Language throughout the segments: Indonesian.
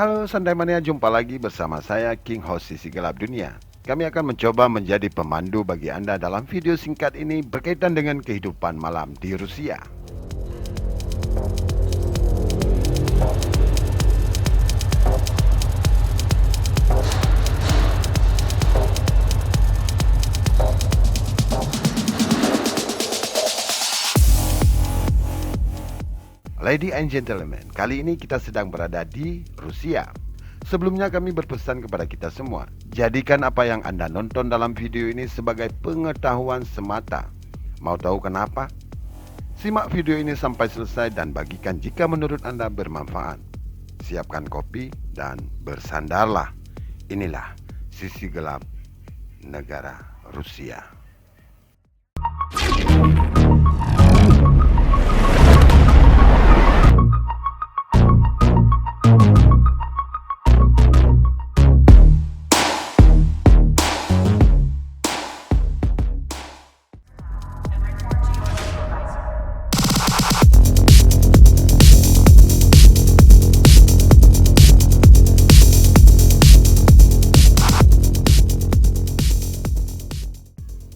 Halo Santai Mania, jumpa lagi bersama saya King Host Sisi Gelap Dunia. Kami akan mencoba menjadi pemandu bagi Anda dalam video singkat ini berkaitan dengan kehidupan malam di Rusia. Lady and gentlemen, kali ini kita sedang berada di Rusia. Sebelumnya kami berpesan kepada kita semua, jadikan apa yang Anda nonton dalam video ini sebagai pengetahuan semata. Mau tahu kenapa? Simak video ini sampai selesai dan bagikan jika menurut Anda bermanfaat. Siapkan kopi dan bersandarlah. Inilah sisi gelap negara Rusia.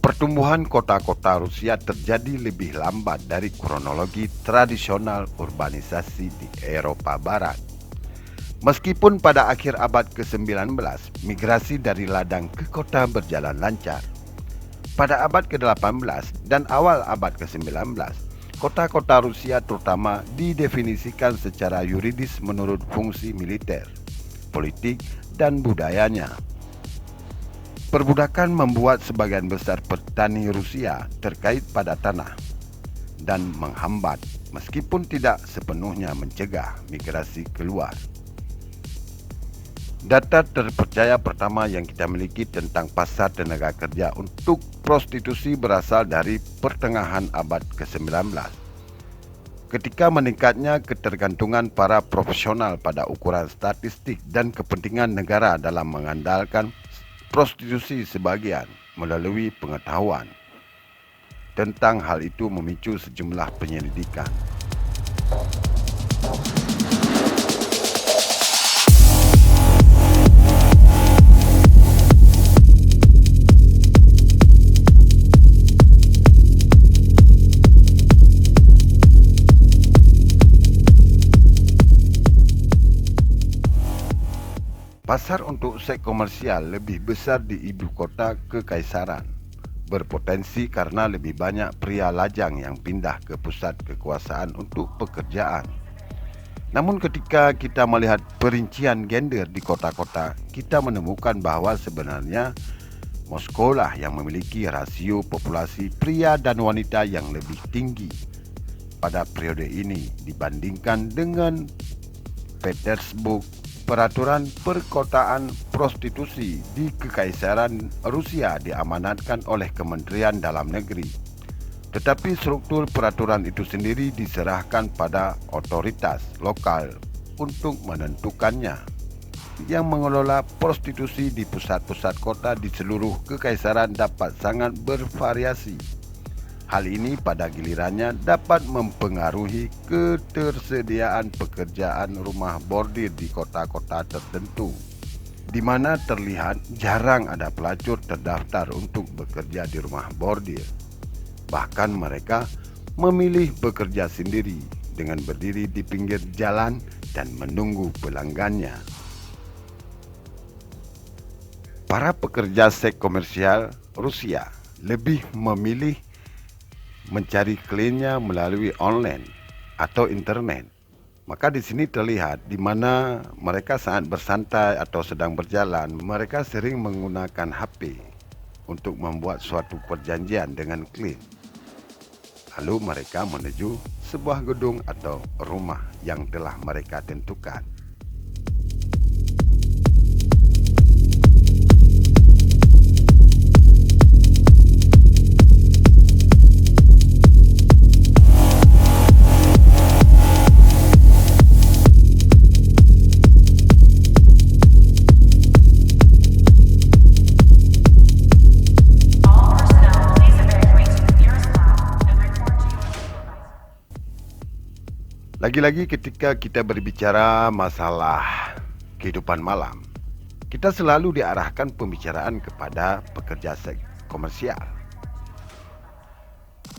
Pertumbuhan kota-kota Rusia terjadi lebih lambat dari kronologi tradisional urbanisasi di Eropa Barat. Meskipun pada akhir abad ke-19, migrasi dari ladang ke kota berjalan lancar. Pada abad ke-18 dan awal abad ke-19, kota-kota Rusia terutama didefinisikan secara yuridis menurut fungsi militer, politik, dan budayanya. Perbudakan membuat sebagian besar petani Rusia terkait pada tanah dan menghambat meskipun tidak sepenuhnya mencegah migrasi keluar. Data terpercaya pertama yang kita miliki tentang pasar tenaga kerja untuk prostitusi berasal dari pertengahan abad ke-19. Ketika meningkatnya ketergantungan para profesional pada ukuran statistik dan kepentingan negara dalam mengandalkan prostitusi sebagian melalui pengetahuan tentang hal itu memicu sejumlah penyelidikan. Pasar untuk seks komersial lebih besar di ibu kota kekaisaran, berpotensi karena lebih banyak pria lajang yang pindah ke pusat kekuasaan untuk pekerjaan. Namun ketika kita melihat perincian gender di kota-kota, kita menemukan bahwa sebenarnya Moskow lah yang memiliki rasio populasi pria dan wanita yang lebih tinggi pada periode ini dibandingkan dengan Petersburg. Peraturan perkotaan prostitusi di Kekaisaran Rusia diamanatkan oleh Kementerian Dalam Negeri. Tetapi struktur peraturan itu sendiri diserahkan pada otoritas lokal untuk menentukannya. Yang mengelola prostitusi di pusat-pusat kota di seluruh Kekaisaran dapat sangat bervariasi. Hal ini pada gilirannya dapat mempengaruhi ketersediaan pekerjaan rumah bordir di kota-kota tertentu, di mana terlihat jarang ada pelacur terdaftar untuk bekerja di rumah bordir. Bahkan mereka memilih bekerja sendiri dengan berdiri di pinggir jalan dan menunggu pelanggannya. Para pekerja seks komersial Rusia lebih memilih mencari kliennya melalui online atau internet. Maka di sini terlihat di mana mereka saat bersantai atau sedang berjalan, mereka sering menggunakan HP untuk membuat suatu perjanjian dengan klien. Lalu mereka menuju sebuah gedung atau rumah yang telah mereka tentukan. Lagi-lagi ketika kita berbicara masalah kehidupan malam, kita selalu diarahkan pembicaraan kepada pekerja seks komersial.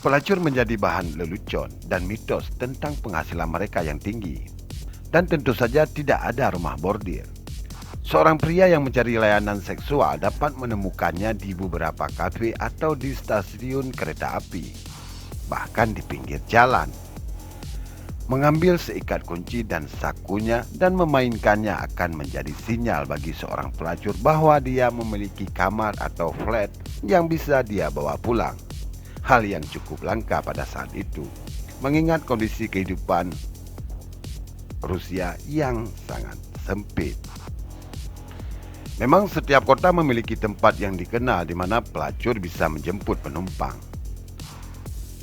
Pelacur menjadi bahan lelucon dan mitos tentang penghasilan mereka yang tinggi. Dan tentu saja tidak ada rumah bordir. Seorang pria yang mencari layanan seksual dapat menemukannya di beberapa kafe atau di stasiun kereta api, bahkan di pinggir jalan. Mengambil seikat kunci dan sakunya dan memainkannya akan menjadi sinyal bagi seorang pelacur bahwa dia memiliki kamar atau flat yang bisa dia bawa pulang. Hal yang cukup langka pada saat itu, mengingat kondisi kehidupan Rusia yang sangat sempit. Memang setiap kota memiliki tempat yang dikenal di mana pelacur bisa menjemput penumpang.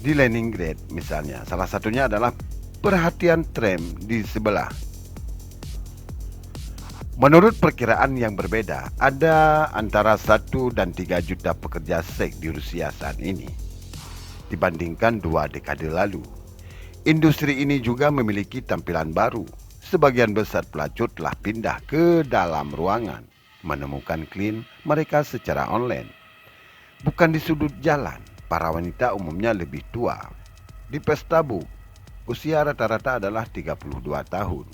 Di Leningrad misalnya, salah satunya adalah perhatian tram di sebelah. Menurut perkiraan yang berbeda, ada antara 1 dan 3 juta pekerja seks di Rusia saat ini, dibandingkan 2 dekade lalu. Industri ini juga memiliki tampilan baru. Sebagian besar pelacur telah pindah ke dalam ruangan, menemukan klien mereka secara online. Bukan di sudut jalan, para wanita umumnya lebih tua. Di pesta bu, usia rata-rata adalah 32 tahun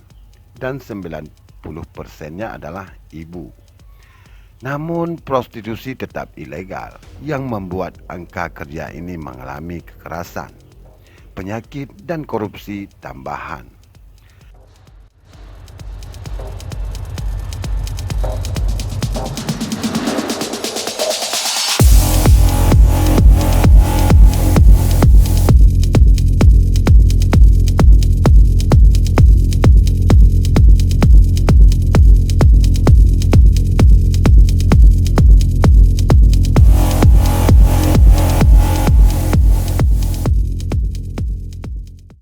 dan 90%-nya adalah ibu. Namun prostitusi tetap ilegal, yang membuat angka kerja ini mengalami kekerasan, penyakit, dan korupsi tambahan.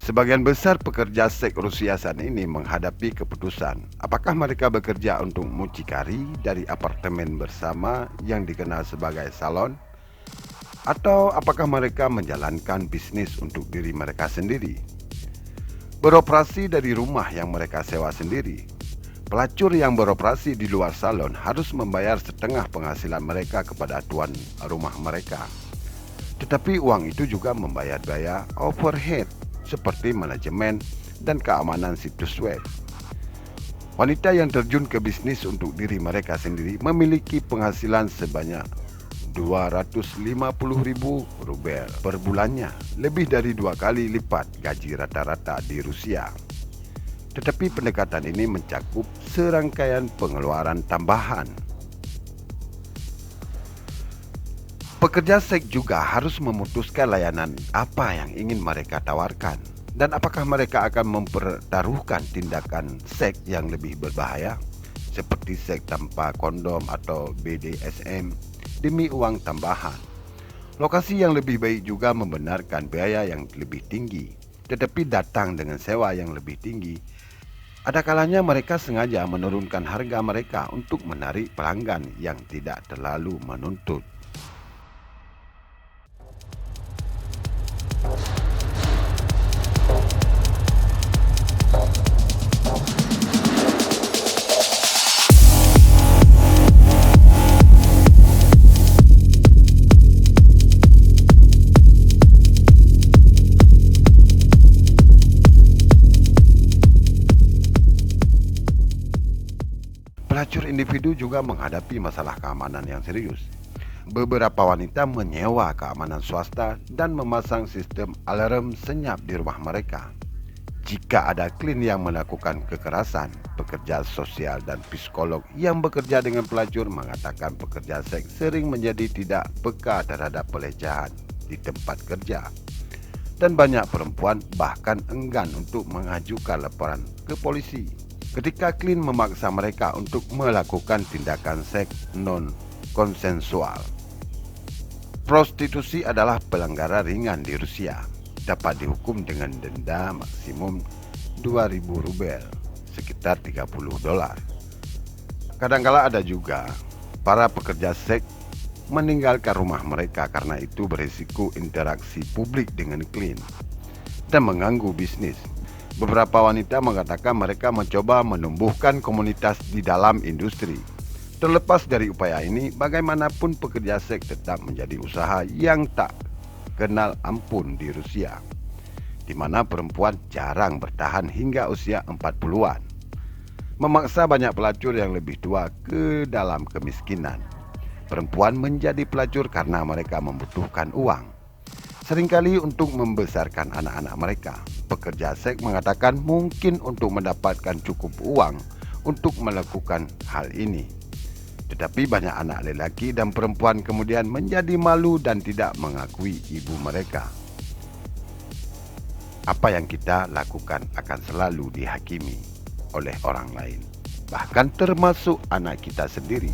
Sebagian besar pekerja seks Rusia saat ini menghadapi keputusan apakah mereka bekerja untuk mucikari dari apartemen bersama yang dikenal sebagai salon, atau apakah mereka menjalankan bisnis untuk diri mereka sendiri, beroperasi dari rumah yang mereka sewa sendiri. Pelacur yang beroperasi di luar salon harus membayar setengah penghasilan mereka kepada tuan rumah mereka. Tetapi uang itu juga membayar biaya overhead seperti manajemen dan keamanan situs web. Wanita yang terjun ke bisnis untuk diri mereka sendiri memiliki penghasilan sebanyak 250.000 rubel per bulannya, lebih dari 2 kali lipat gaji rata-rata di Rusia. Tetapi pendekatan ini mencakup serangkaian pengeluaran tambahan. Pekerja seks juga harus memutuskan layanan apa yang ingin mereka tawarkan, dan apakah mereka akan mempertaruhkan tindakan seks yang lebih berbahaya seperti seks tanpa kondom atau BDSM demi uang tambahan. Lokasi yang lebih baik juga membenarkan biaya yang lebih tinggi, tetapi datang dengan sewa yang lebih tinggi. Ada kalanya mereka sengaja menurunkan harga mereka untuk menarik pelanggan yang tidak terlalu menuntut. Pelacur individu juga menghadapi masalah keamanan yang serius. Beberapa wanita menyewa keamanan swasta dan memasang sistem alarm senyap di rumah mereka. Jika ada klien yang melakukan kekerasan, pekerja sosial dan psikolog yang bekerja dengan pelacur mengatakan pekerja seks sering menjadi tidak peka terhadap pelecehan di tempat kerja. Dan banyak perempuan bahkan enggan untuk mengajukan laporan ke polisi ketika klien memaksa mereka untuk melakukan tindakan seks non-konsensual. Prostitusi adalah pelanggaran ringan di Rusia, dapat dihukum dengan denda maksimum 2.000 rubel, sekitar $30. Kadangkala ada juga para pekerja seks meninggalkan rumah mereka karena itu berisiko interaksi publik dengan klien dan mengganggu bisnis. Beberapa wanita mengatakan mereka mencoba menumbuhkan komunitas di dalam industri. Terlepas dari upaya ini, bagaimanapun pekerja seks tetap menjadi usaha yang tak kenal ampun di Rusia, di mana perempuan jarang bertahan hingga usia 40-an, memaksa banyak pelacur yang lebih tua ke dalam kemiskinan. Perempuan menjadi pelacur karena mereka membutuhkan uang, seringkali untuk membesarkan anak-anak mereka. Pekerja seks mengatakan mungkin untuk mendapatkan cukup uang untuk melakukan hal ini. Tetapi banyak anak lelaki dan perempuan kemudian menjadi malu dan tidak mengakui ibu mereka. Apa yang kita lakukan akan selalu dihakimi oleh orang lain, bahkan termasuk anak kita sendiri.